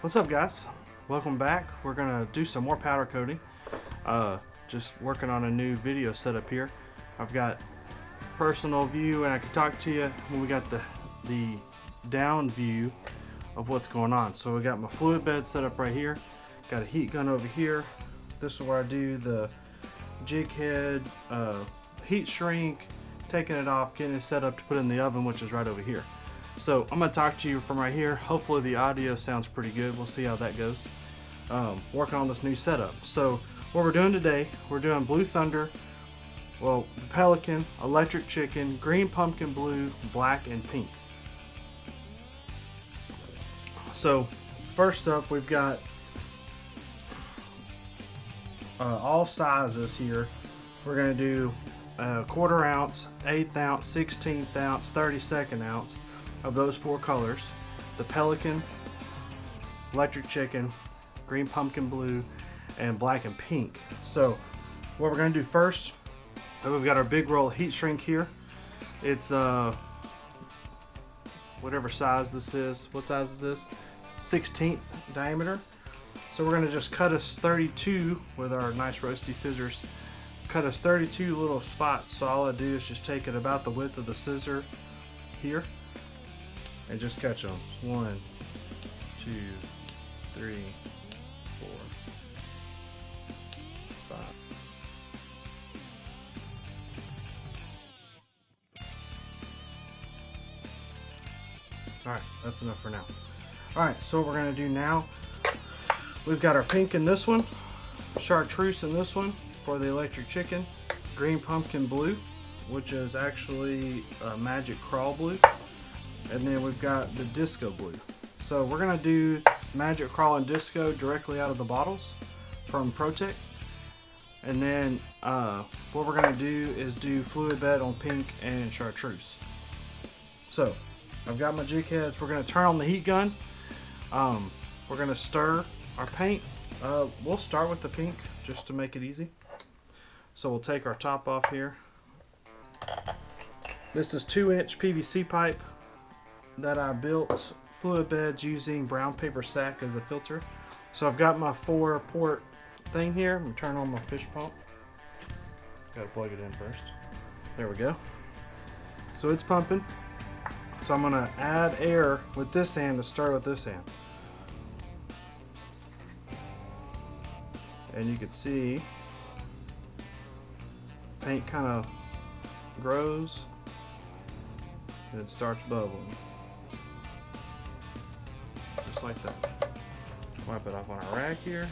What's up, guys? Welcome back. We're gonna do some more powder coating. Just working on a new video setup here. I've got personal view and I can talk to you when we got the down view of what's going on. So we got my fluid bed set up right here. Got a heat gun over here. This is where I do the jig head, heat shrink, taking it off, getting it set up to put in the oven, which is right over here. So I'm going to talk to you from right here. Hopefully the audio sounds pretty good. We'll see how that goes. Working on this new setup. So what we're doing today, we're doing Blue Thunder, well, the Pelican, Electric Chicken, Green Pumpkin Blue, Black, and Pink. So first up, we've got all sizes here. We're going to do a 1/4 ounce, 1/8 ounce, 1/16 ounce, 32nd ounce of those four colors: the Pelican, Electric Chicken, Green Pumpkin Blue, and Black and Pink. So what we're going to do first, we've got our big roll of heat shrink here. It's whatever size this is. What size is this? 1/16 diameter. So we're going to just cut us 32 with our nice roasty scissors. Cut us 32 little spots. So all I do is just take it about the width of the scissor here and just catch them. 1, 2, 3, 4, 5. Alright, that's enough for now. Alright, so what we're going to do now, we've got our pink in this one, chartreuse in this one for the Electric Chicken, Green Pumpkin Blue, which is actually a Magic Crawl Blue, and then we've got the Disco Blue. So we're going to do Magic Crawl and Disco directly out of the bottles from Protec. And then what we're going to do is do fluid bed on pink and chartreuse. So I've got my jig heads. We're going to turn on the heat gun. We're going to stir our paint. We'll start with the pink just to make it easy. So we'll take our top off here. This is 2-inch PVC pipe that I built fluid beds using brown paper sack as a filter. So I've got my 4-port thing here. I'm going to turn on my fish pump. Got to plug it in first. There we go. So it's pumping. So I'm going to add air with this hand to start with this hand. And you can see paint kind of grows and it starts bubbling. Just like that. Wipe it off on our rag here.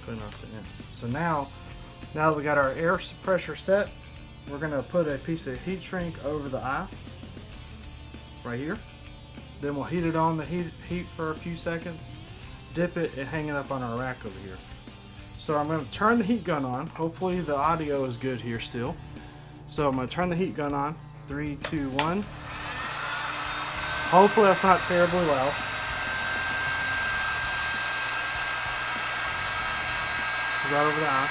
Clean off the end. So now that we got our air pressure set, we're going to put a piece of heat shrink over the eye right here. Then we'll heat it on the heat for a few seconds, dip it, and hang it up on our rack over here. So I'm going to turn the heat gun on. Hopefully the audio is good here still. So I'm going to turn the heat gun on. 3, 2, 1. Hopefully that's not terribly loud. Right over the eye.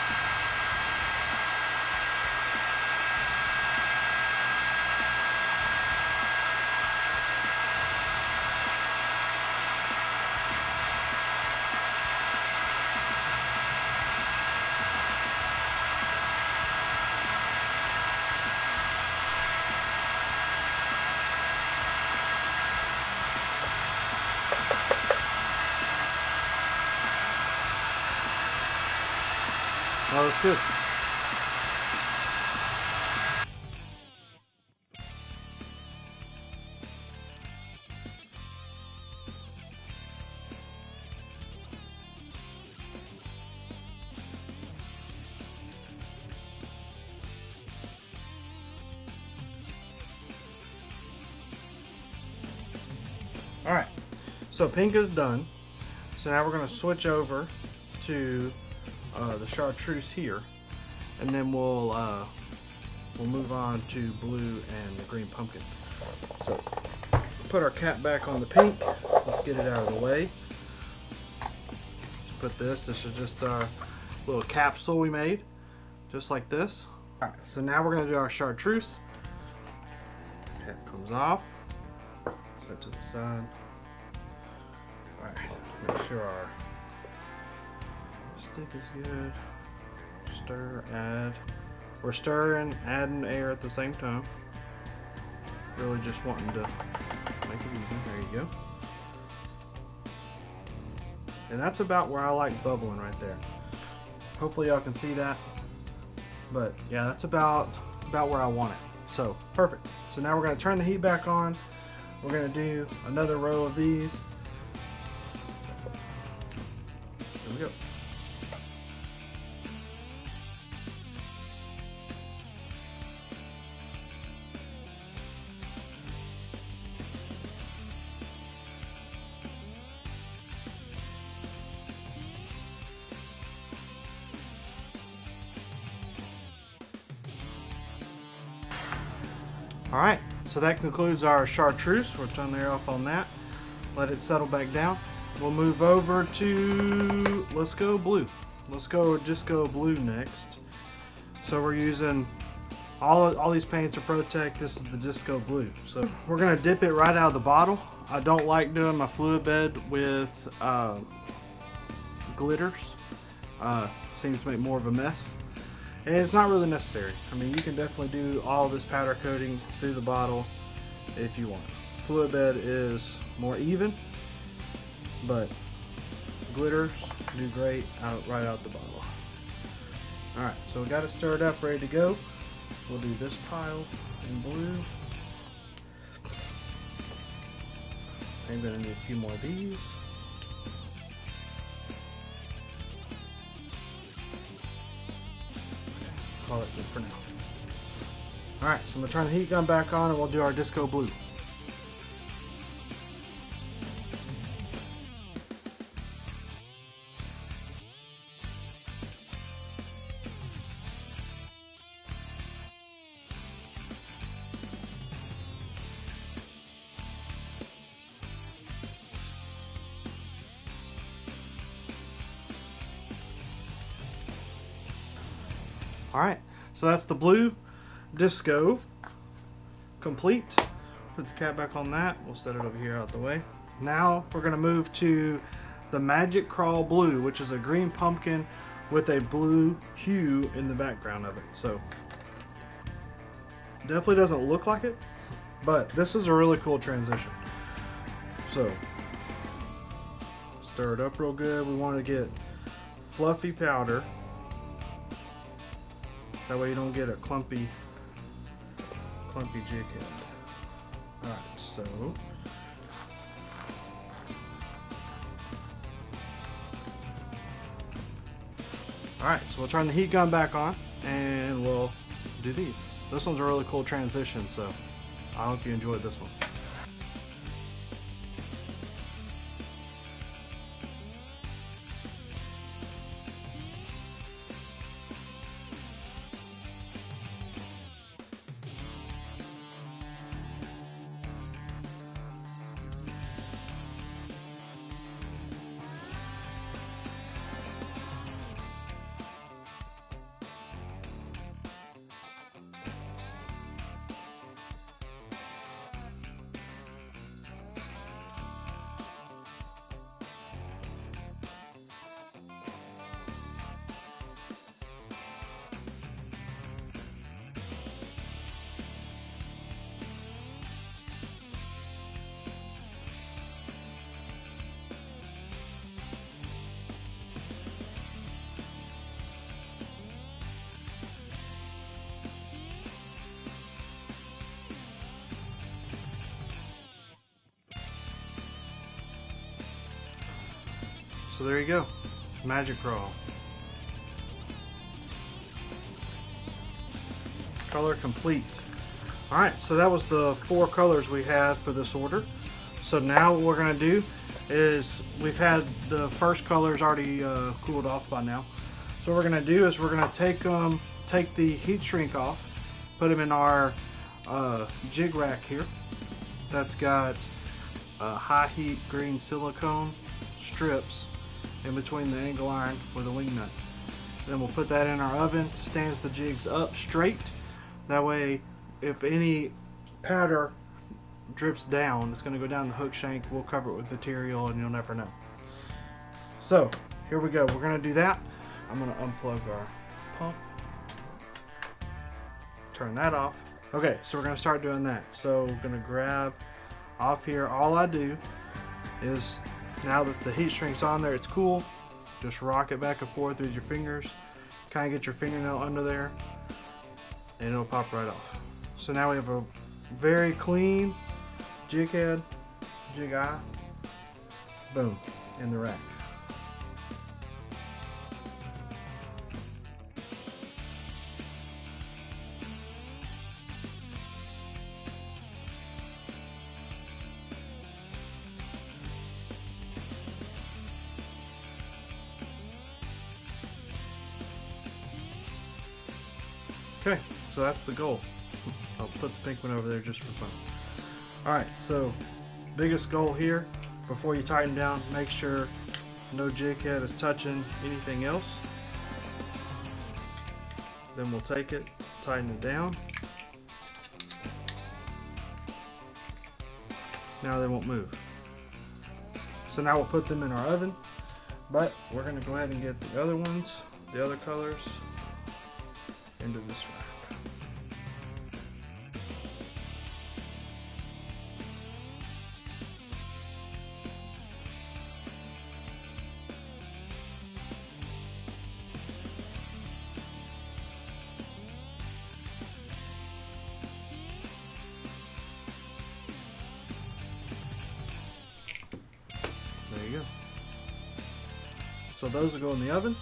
Oh, that's good. All right, so pink is done. So now we're going to switch over to the chartreuse here, and then we'll move on to blue and the green pumpkin. So put our cap back on the pink. Let's get it out of the way. Put this is just our little capsule we made, just like this. All right, so now we're going to do our chartreuse. Cap comes off. Set to the side. Alright, make sure our stick is good. Stir, add. We're stirring, adding air at the same time. Really just wanting to make it even. There you go. And that's about where I like bubbling right there. Hopefully y'all can see that. But yeah, that's about where I want it. So perfect. So now we're going to turn the heat back on. We're going to do another row of these. Here we go. Alright, so that concludes our chartreuse. We'll turn the air off on that. Let it settle back down. We'll move over to, let's go blue. Let's go disco blue next. So we're using, all these paints are Protect. This is the disco blue. So we're going to dip it right out of the bottle. I don't like doing my fluid bed with glitters. Seems to make more of a mess. And it's not really necessary. I mean, you can definitely do all this powder coating through the bottle if you want. Fluid bed is more even, but glitters do great right out the bottle. Alright, so we got it stirred up, ready to go. We'll do this pile in blue. I'm going to need a few more of these. Call it good for now. Alright, so I'm going to turn the heat gun back on and we'll do our disco blue. Alright, so that's the blue disco complete. Put the cap back on that. We'll set it over here out the way. Now we're going to move to the Magic Crawl Blue, which is a green pumpkin with a blue hue in the background of it. So definitely doesn't look like it, but this is a really cool transition. So stir it up real good. We want to get fluffy powder. That way you don't get a clumpy jig head. Alright, so alright, so we'll turn the heat gun back on and we'll do these. This one's a really cool transition, so I hope you enjoyed this one. So there you go, Magic Crawl. Color complete. Alright, so that was the 4 colors we had for this order. So now what we're going to do is, we've had the first colors already cooled off by now. So what we're going to do is we're going to take the heat shrink off, put them in our jig rack here. That's got high heat green silicone strips in between the angle iron with a wing nut. Then we'll put that in our oven, stands the jigs up straight. That way, if any powder drips down, it's going to go down the hook shank. We'll cover it with material and you'll never know. So here we go. We're going to do that. I'm going to unplug our pump. Turn that off. Okay, so we're going to start doing that. So we're going to grab off here. All I do is, now that the heat shrink's on there, it's cool. Just rock it back and forth with your fingers. Kind of get your fingernail under there and it'll pop right off. So now we have a very clean jig head, jig eye, boom, in the rack. Okay, so that's the goal. I'll put the pink one over there just for fun. Alright, so biggest goal here, before you tighten down, make sure no jig head is touching anything else. Then we'll take it, tighten it down. Now they won't move. So now we'll put them in our oven, but we're going to go ahead and get the other ones, the other colors, into this rack. There you go. So those will go in the oven.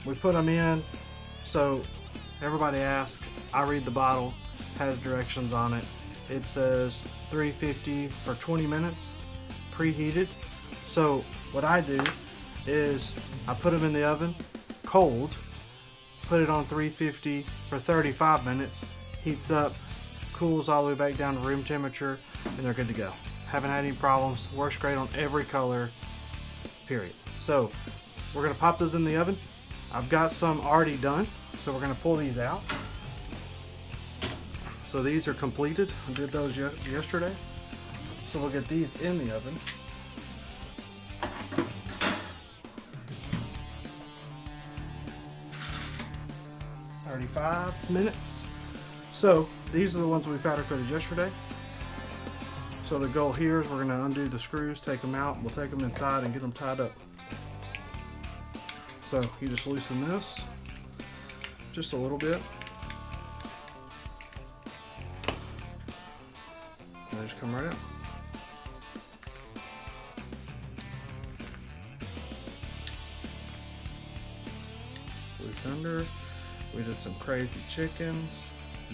We put them in. So everybody asks, I read the bottle, has directions on it. It says 350 for 20 minutes, preheated. So what I do is I put them in the oven, cold, put it on 350 for 35 minutes, heats up, cools all the way back down to room temperature, and they're good to go. Haven't had any problems, works great on every color, period. So we're gonna pop those in the oven. I've got some already done. So we're going to pull these out. So these are completed. I did those yesterday. So we'll get these in the oven. "35 minutes. So these are the ones we powder coated yesterday. So the goal here is we're going to undo the screws, take them out. We'll take them inside and get them tied up. So you just loosen this. Just a little bit. And they just come right out. Blue Thunder. We did some crazy chickens.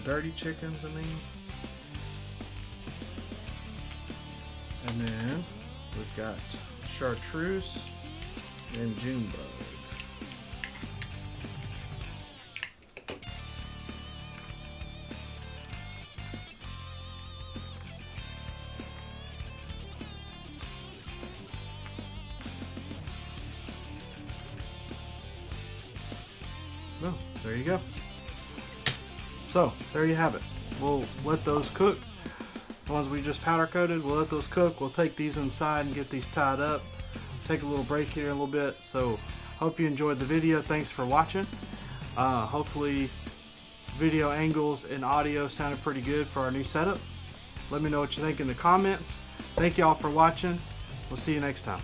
Dirty chickens, I mean. And then we've got chartreuse and Junebug. Well, there you go. So there you have it. We'll let those cook. The ones we just powder coated, we'll let those cook. We'll take these inside and get these tied up. Take a little break here in a little bit. So hope you enjoyed the video. Thanks for watching. Hopefully video angles and audio sounded pretty good for our new setup. Let me know what you think in the comments. Thank y'all for watching. We'll see you next time.